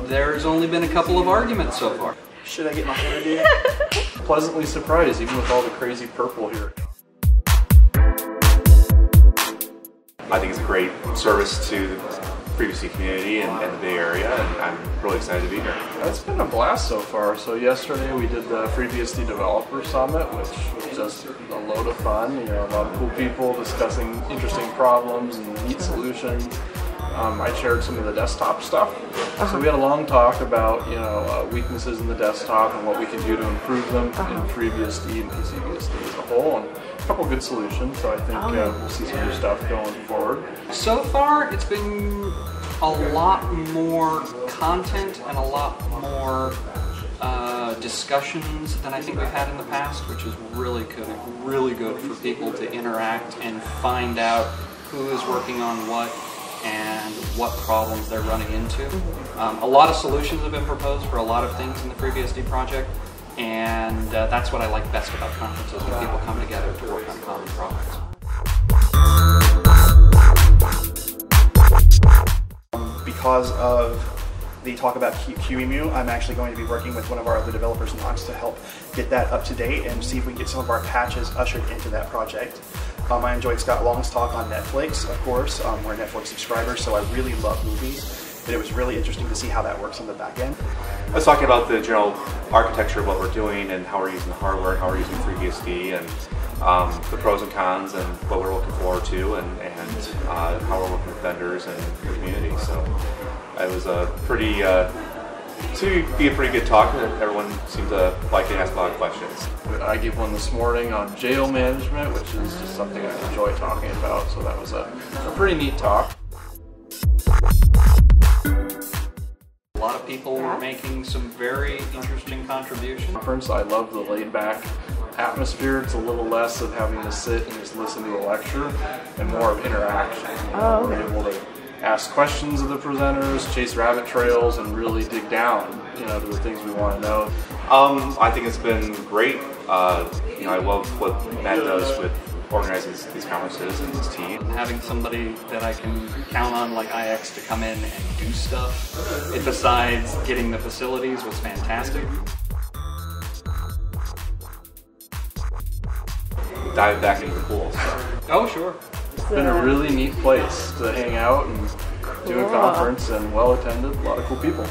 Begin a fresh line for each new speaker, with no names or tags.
There's only been a couple of arguments so far.
Should I get my hair done? Pleasantly surprised, even with all the crazy purple here.
I think it's a great service to the BSD community and the Bay Area, and I'm really excited to be here.
It's been a blast so far. So yesterday we did the BSD Developer Summit, which was just a load of fun. You know, a lot of cool people discussing interesting problems and neat solutions. I shared some of the desktop stuff. So we had a long talk about, you know, weaknesses in the desktop and what we can do to improve them in FreeBSD and PCBSD as a whole, and a couple good solutions. So I think we'll see some new stuff going forward.
So far, it's been a lot more content and a lot more discussions than I think we've had in the past, which is really good for people to interact and find out who is working on what and what problems they're running into. A lot of solutions have been proposed for a lot of things in the FreeBSD project, and that's what I like best about conferences, when people come together to work on common projects.
Because of the talk about QEMU, I'm actually going to be working with one of our other developers, Knox, to help get that up to date and see if we can get some of our patches ushered into that project. I enjoyed Scott Long's talk on Netflix, of course. We're a Netflix subscriber, so I really love movies, and it was really interesting to see how that works on the back end.
I was talking about the general architecture of what we're doing and how we're using the hardware, how we're using FreeBSD, and the pros and cons and what we're looking forward to, and how we're working with vendors and the community. So it was a pretty, to be a pretty good talk. Everyone seemed to like it and ask a lot of questions.
I gave one this morning on jail management, which is just something I enjoy talking about, so that was a pretty neat talk.
A lot of people were making some very interesting contributions.
I love the laid-back atmosphere. It's a little less of having to sit and just listen to a lecture and more of interaction. We're able to ask questions of the presenters, chase rabbit trails, and really dig down, you know, to the things we want to know.
I think it's been great. You know, I love what Matt does with organizing these conferences and his team.
Having somebody that I can count on, like IX, to come in and do stuff, besides getting the facilities, was fantastic.
Dive back into the pool. So.
Oh, sure.
It's been a really neat place to hang out and do a conference, and well attended, a lot of cool people.